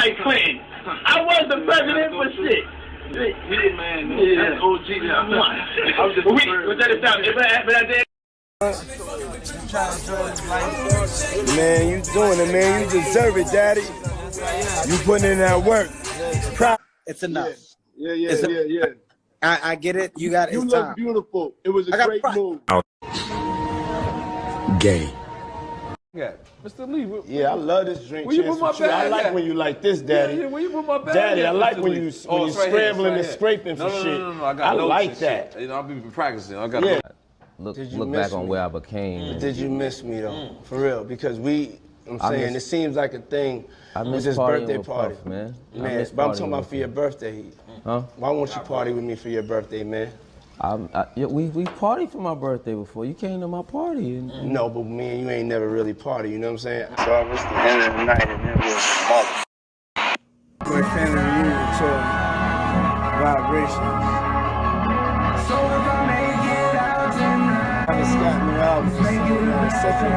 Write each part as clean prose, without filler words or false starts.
like Clinton. I was the president for shit. Yeah, man. That's OG. I was just Was that a sound? But I did. Man, you doing it, man. You deserve it, Daddy. You putting in that work. It's enough. Yeah. I get it. You got it. You look beautiful. It was a great move. Gay. Yeah, Mr. Lee. Yeah, I love this drink. Where you put my bag I like at? when you like this, Daddy. Yeah, where you put my bag Daddy, at, I like Mr. when Lee? you It's scrambling and here. scraping for shit. No. I got like that. You know, I've been practicing. I got Look back on where I became. Did you miss me though? For real? Because it seems like a thing. I miss with this partying birthday with party, Puff, man. Man, but I'm talking about for your birthday. Huh? Why won't you party with me for your birthday, man? We partied for my birthday before. You came to my party. No, but me and you ain't never really party, you know what I'm saying? So I was the end of the night and it was mother. My family reunion tour, Vibrations. So if I make it out tonight, I just got me out, such a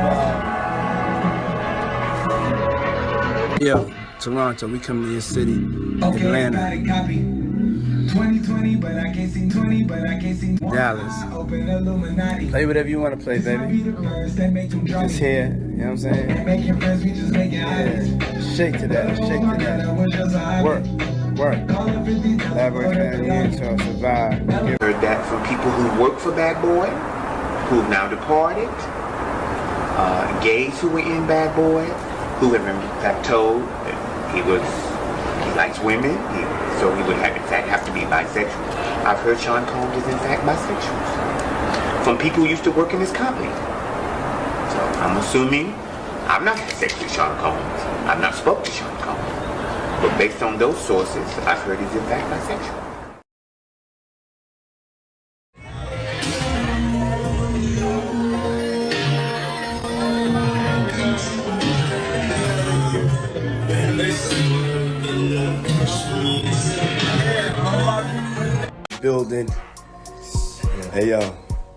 vibe. Yo, Toronto, we come to your city, Atlanta. 2020, but I can't sing 20, but I can't sing Dallas. Play whatever you want to play, baby. Just here, you know what I'm saying? Yeah. Shake to that, shake to that. Work. Elaborate family to survive. Heard that from people who work for Bad Boy, who've now departed, gays who were in Bad Boy, who have in fact told that he likes women, so he would in fact have to be bisexual. I've heard Sean Combs is in fact bisexual. From people who used to work in his company. So I'm assuming, I've not had sex with Sean Combs. I've not spoken to Sean Combs. But based on those sources, I've heard he's in fact bisexual. Building. Hey yo,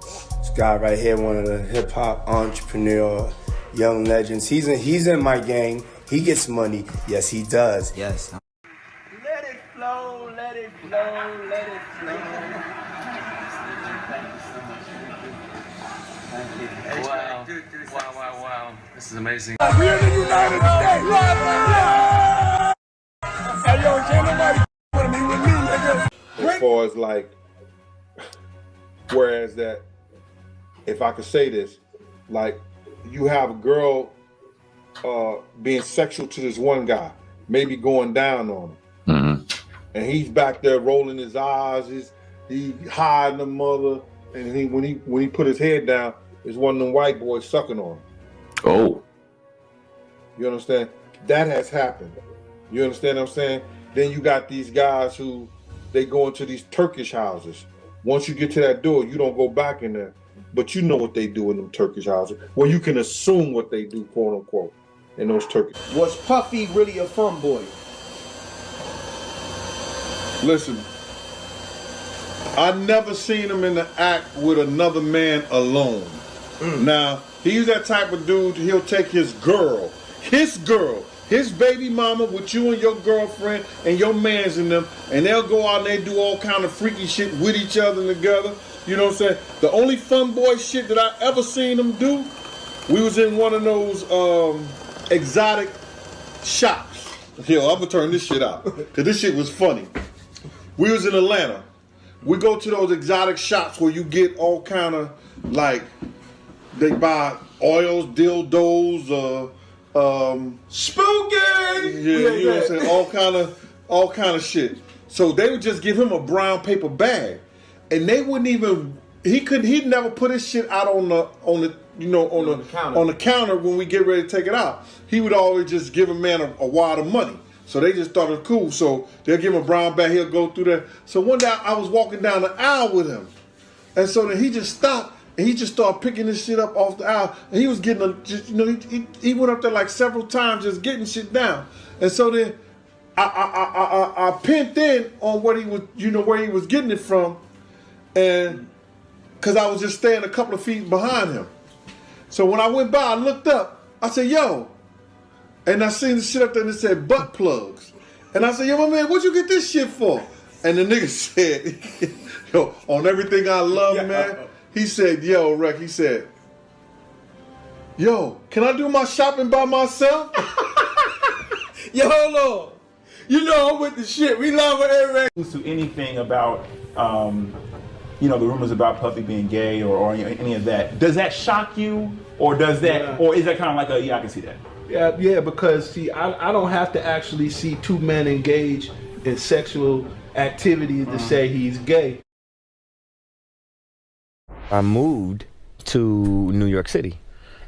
this guy right here, one of the hip hop entrepreneur, young legends. He's in my gang. He gets money. Yes, he does. Yes. Let it flow, let it flow, let it flow. Wow. This is amazing. We're in the United States. Hey yo, can't nobody with me, nigga. As far as like, whereas that, if I could say this, like you have a girl being sexual to this one guy, maybe going down on him, and he's back there rolling his eyes, he hiding the mother, and when he put his head down, there's one of them white boys sucking on him. Oh. You understand? That has happened. You understand what I'm saying? Then you got these guys who they go into these Turkish houses. Once you get to that door, you don't go back in there. But you know what they do in them Turkish houses. Well, you can assume what they do, quote unquote, in those Turkish. Was Puffy really a fun boy? Listen, I never seen him in the act with another man alone. Now, he's that type of dude, he'll take his girl, his baby mama with you and your girlfriend and your mans in them, and they'll go out and they do all kind of freaky shit with each other and together. You know what I'm saying? The only fun boy shit that I ever seen them do, we was in one of those exotic shops. Yo, I'm gonna turn this shit out, cause this shit was funny. We was in Atlanta. We go to those exotic shops where you get all kind of like, they buy oils, dildos, Spooky! Yeah, you know what I'm saying? All kind of shit. So they would just give him a brown paper bag, and they wouldn't even. He'd never put his shit out on the counter when we get ready to take it out. He would always just give a man a wad of money. So they just thought it was cool. So they'll give him a brown bag. He'll go through there. So one day I was walking down the aisle with him, and so then he just stopped. And he just started picking this shit up off the aisle. And he was getting, he went up there like several times just getting shit down. And so then I pinned in on what he was, where he was getting it from. And because I was just staying a couple of feet behind him. So when I went by, I looked up. I said, yo. And I seen the shit up there and it said butt plugs. And I said, yo, my man, what'd you get this shit for? And the nigga said, yo, on everything I love, man, he said, yo, Rec, he said, yo, can I do my shopping by myself? Yo, hold on. You know I'm with the shit. We love Eric. To anything about, you know, the rumors about Puffy being gay or any of that. Does that shock you, or does that, or is that kind of like a I can see that? Yeah, because see, I don't have to actually see two men engage in sexual activity to say he's gay. I moved to New York City,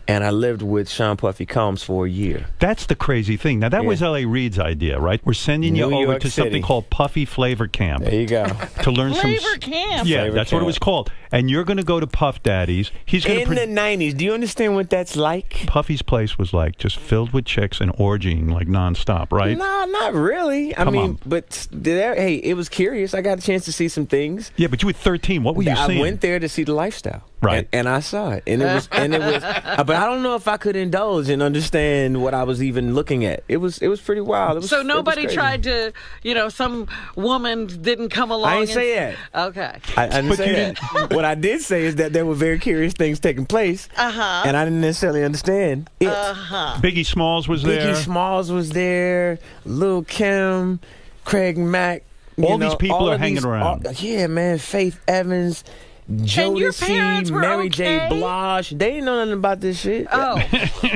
and I lived with Sean Puffy Combs for a year. That's the crazy thing. Now, that was L.A. Reid's idea, right? We're sending you over to something called Puffy Flavor Camp. There you go. To learn Flavor Camp. Yeah, Flavor that's Camp. what it was called. And you're going to go to Puff Daddy's. He's going In the 90s. Do you understand what that's like? Puffy's place was like just filled with chicks and orgying like nonstop, right? No, not really. I mean, on. but hey, it was curious. I got a chance to see some things. Yeah, but you were 13. What were you seeing? I went there to see the lifestyle. Right. And I saw it. And it was but I don't know if I could indulge and understand what I was even looking at. It was pretty wild. So nobody tried to, some woman didn't come along. I didn't say that. Okay. I didn't say that. What I did say is that there were very curious things taking place. And I didn't necessarily understand it. Biggie Smalls was there. Biggie Smalls was there. Lil' Kim, Craig Mack. All these people are hanging around. Yeah, man. Faith Evans. Jodeci, Mary J. Blige. They didn't know nothing about this shit. Oh.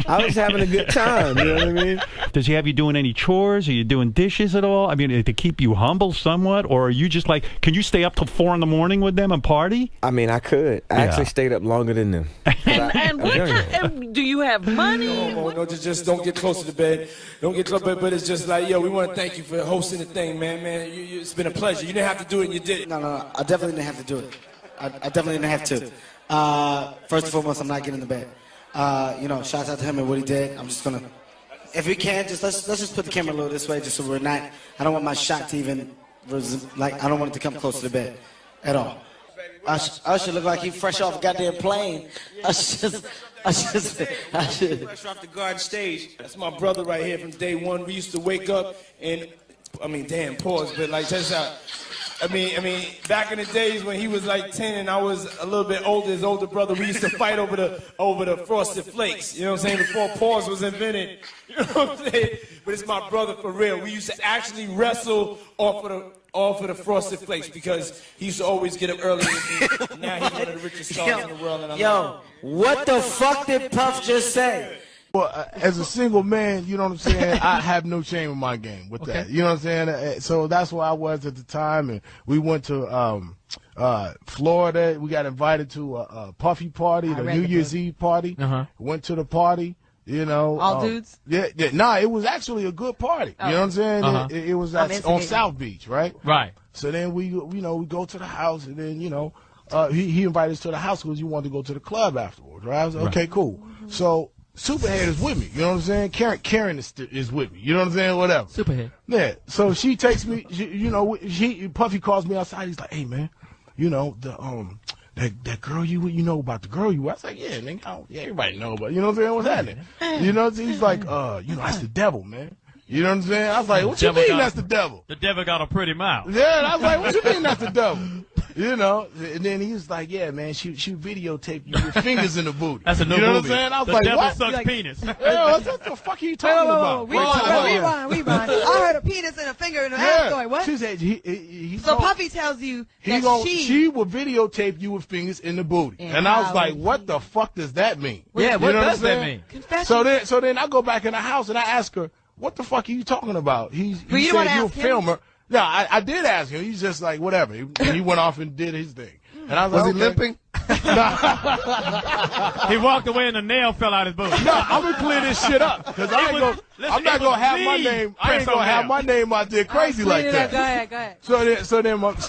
I was having a good time, you know what I mean? Does he have you doing any chores? Are you doing dishes at all? I mean, to keep you humble somewhat? Or are you just like, can you stay up till 4 in the morning with them and party? I mean, I could. I actually stayed up longer than them. And what kind, do you have money? No, just don't get close to the bed. Don't get close to the bed, but it's just like, yo, we want to thank you for hosting the thing, man. It's been a pleasure. You didn't have to do it, and you did it. No, I definitely didn't have to do it. I definitely didn't have to. First and foremost, I'm not getting in the bed. Shouts out to him and what he did. I'm just gonna, if we can, let's just put the camera a little this way, just so we're not. I don't want my shot to even, I don't want it to come close to the bed, at all. Usher look like he fresh off a goddamn plane. Fresh Fresh off the garden stage. That's my brother right here from day one. We used to wake up and, damn, pause, but like, check this out. I mean, back in the days when he was like 10 and I was a little bit older, his older brother, we used to fight over the Frosted Flakes. You know what I'm saying? Before pause was invented. You know what I'm saying? But it's my brother for real. We used to actually wrestle off of the Frosted Flakes because he used to always get up early. And now he's one of the richest stars in the world. And what the fuck did Puff just say? Well, as a single man, you know what I'm saying, I have no shame in my game with that. You know what I'm saying? So that's where I was at the time, and we went to Florida. We got invited to a Puffy party, the New Year's Eve party. Went to the party, All dudes? Yeah, nah, it was actually a good party. You know what I'm saying? It was on South Beach, right? Right. So then we go to the house, and then, he invited us to the house because he wanted to go to the club afterwards, right? I was like, okay, cool. So Superhead is with me, you know what I'm saying? Karen is with me, you know what I'm saying? Whatever. Superhead. Yeah. So she takes me, Puffy calls me outside. He's like, hey man, that girl you know about the girl you with? I was like, yeah, nigga, everybody know about, you know what I'm saying? What's happening? He's like, that's the devil, man. You know what I'm saying? I was like, what you mean that's the devil? The devil got a pretty mouth. Yeah, and I was like, what you mean that's the devil? And then he was like, yeah, man, she videotaped you with fingers in the booty. That's a new movie. You know movie. what I'm saying? I was the like, devil what? sucks penis. Yeah, what the fuck are you talking about? Rewind. I heard a penis and a finger in the ass going, what? She said, so Puffy tells you she will videotape you with fingers in the booty. And I was like, what the fuck does that mean? Yeah, what does that mean? So then I go back in the house and I ask her, what the fuck are you talking about? He said you're a filmer. No, I did ask him. He's just like, whatever. He went off and did his thing. And I was like, he limping? He walked away and the nail fell out his boot. No, I'm gonna clear this shit up because I'm not gonna have my name. I ain't gonna have my name out there crazy like that. Go ahead. So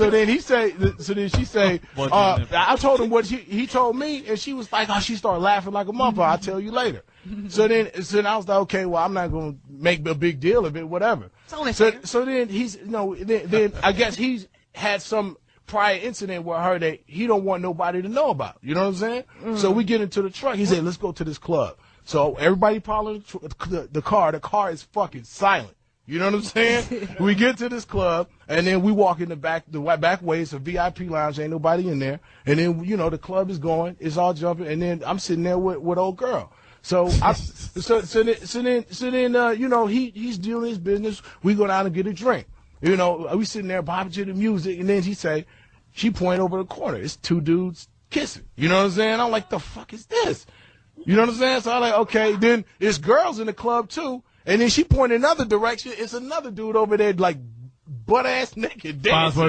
then she say, I told him what he told me, and she was like, she started laughing like a motherfucker. I'll tell you later. So then I was like, okay, well, I'm not gonna make a big deal of it, whatever. So then he's, then I guess he's had some prior incident with her that he don't want nobody to know about. You know what I'm saying? So we get into the truck. He said, let's go to this club. So everybody followed the car. The car is fucking silent. You know what I'm saying? We get to this club, and then we walk in the back way. It's a VIP lounge. Ain't nobody in there. And then, you know, the club is going. It's all jumping. And then I'm sitting there with old girl. So then, you know, he's doing his business. We go down and get a drink. You know, we sitting there bopping to the music, and then she point over the corner. It's two dudes kissing. You know what I'm saying? I'm like, the fuck is this? You know what I'm saying? So I'm like, okay. Then there's girls in the club too. And then she pointed another direction. It's another dude over there, like, butt-ass naked dancing.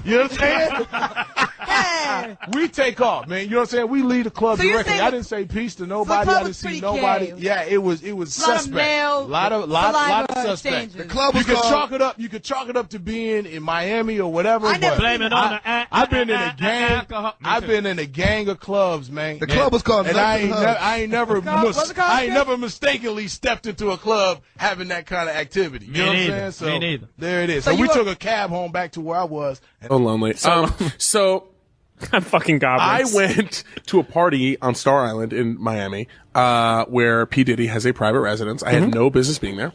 You know what I'm saying? We take off, man. You know what I'm saying? We leave the club directly. I didn't say peace to nobody. I didn't see nobody. Gay. Yeah, it was suspect. A lot of suspect. The club was You could chalk it up to being in Miami or whatever. I've been in a gang. I've been in a gang of clubs, man. The club was called. And I ain't never mistakenly stepped into a club having that kind of activity. You know what I'm saying? So Me neither. there it is. So we took a cab home back to where I was. So lonely. So I'm fucking goblins. I went to a party on Star Island in Miami, where P. Diddy has a private residence. I had no business being there.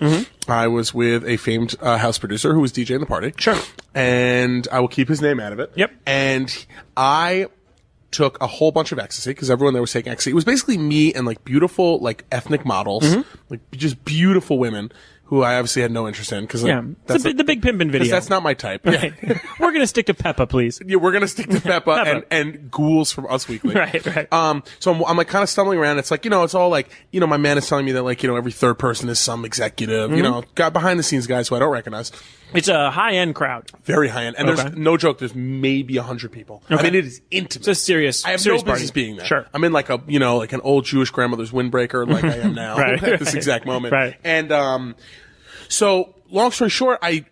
I was with a famed house producer who was DJing the party. Sure. And I will keep his name out of it. Yep. And I took a whole bunch of ecstasy because everyone there was taking ecstasy. It was basically me and like beautiful like ethnic models, like just beautiful women who I obviously had no interest in because that's the big pimpin' video. That's not my type. Right. Yeah. We're gonna stick to Peppa, please. Yeah, we're gonna stick to Peppa and ghouls from Us Weekly. Right. So I'm like kind of stumbling around. It's like, you know, it's all like, you know, my man is telling me that like, you know, every third person is some executive, you know, got behind the scenes guys who I don't recognize. It's a high-end crowd. Very high-end. And there's no joke, there's maybe 100 people. Okay. I mean, it is intimate. It's a serious I have serious no business party. being there. Sure. I'm in like a, you know, like an old Jewish grandmother's windbreaker like I am now at this exact moment. Right. And, so long story short, I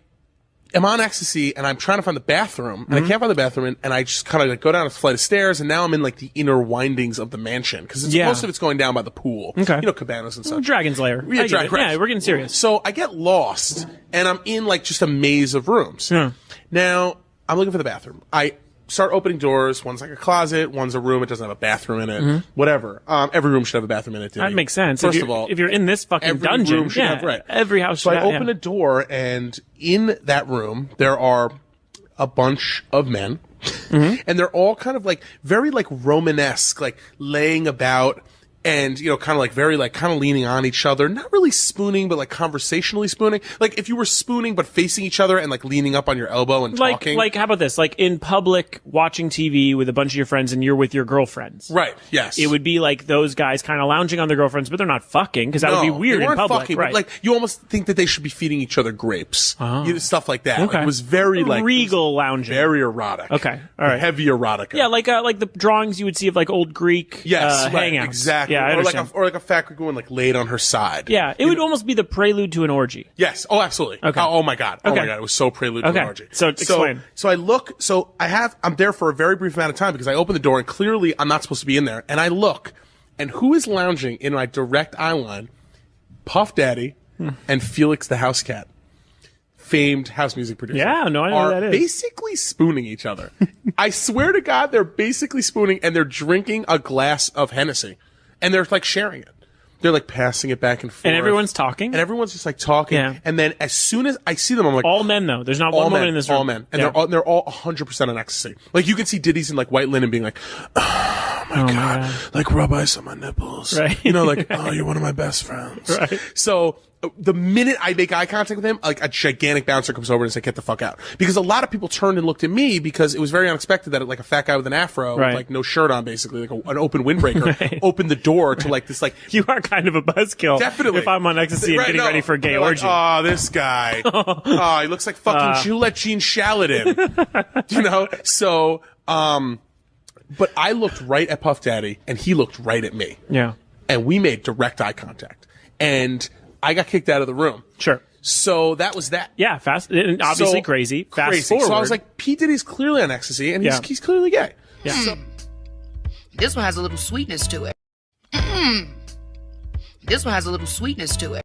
am on ecstasy and I'm trying to find the bathroom and I can't find the bathroom and I just kind of like go down a flight of stairs and now I'm in like the inner windings of the mansion because most of it's going down by the pool. Okay. You know, cabanas and stuff. Dragon's Lair. Yeah, Yeah, we're getting serious. So I get lost and I'm in like just a maze of rooms. Yeah. Now I'm looking for the bathroom. I start opening doors. One's like a closet. One's a room. It doesn't have a bathroom in it. Whatever. Every room should have a bathroom in it. That makes sense. First of all, if you're in this fucking every dungeon, room should have, right. Every house. So should I have, open a door, and in that room there are a bunch of men, and they're all kind of like very like Romanesque, like laying about. And, you know, kind of like very like kind of leaning on each other, not really spooning, but like conversationally spooning. Like if you were spooning, but facing each other and like leaning up on your elbow and talking. Like, how about this? Like in public, watching TV with a bunch of your friends and you're with your girlfriends. Right. Yes. It would be like those guys kind of lounging on their girlfriends, but they're not fucking because that would be weird they in weren't public. Fucking, right. Like you almost think that they should be feeding each other grapes. Oh. You know, stuff like that. Okay. Like, it was very like regal lounging. Very erotic. Okay. All right. Heavy erotica. Yeah, like the drawings you would see of like old Greek right, hangouts. Exactly. Yeah, I understand. Or like a fat Greek woman like laid on her side. Yeah, it would almost be the prelude to an orgy. Yes. Oh, absolutely. Okay. Oh my god. Oh Okay. my god. It was so prelude to an orgy. So explain. So I look. So I'm there for a very brief amount of time because I open the door and clearly I'm not supposed to be in there. And I look, and who is lounging in my direct eye line? Puff Daddy and Felix the House Cat, famed house music producer. Yeah, no, I know who that is. Basically spooning each other. I swear to God, they're basically spooning and they're drinking a glass of Hennessy. And they're like sharing it. They're like passing it back and forth. And everyone's talking? And everyone's just like talking. Yeah. And then as soon as I see them, I'm like... All men, though. There's not one woman in this room. All men. And they're all 100% on ecstasy. Like you can see Diddy's in like white linen being like, oh my God. Like rub ice on my nipples. Right. You know, like, oh, you're one of my best friends. Right. So the minute I make eye contact with him, like a gigantic bouncer comes over and says, get the fuck out. Because a lot of people turned and looked at me because it was very unexpected that like a fat guy with an afro, with like no shirt on basically, like an open windbreaker, opened the door to like this like... You are kind of a buzzkill. Definitely. If I'm on ecstasy and getting ready for a gay orgy. Like, oh, this guy. Oh, he looks like fucking Gillette Gene Shaladin. You know? So, but I looked right at Puff Daddy and he looked right at me. Yeah. And we made direct eye contact. And I got kicked out of the room. Sure. So that was that. Yeah, fast and obviously crazy. Fast forward. So I was like, P. Diddy's clearly on ecstasy and he's clearly gay. Yeah. So, this one has a little sweetness to it. This one has a little sweetness to it.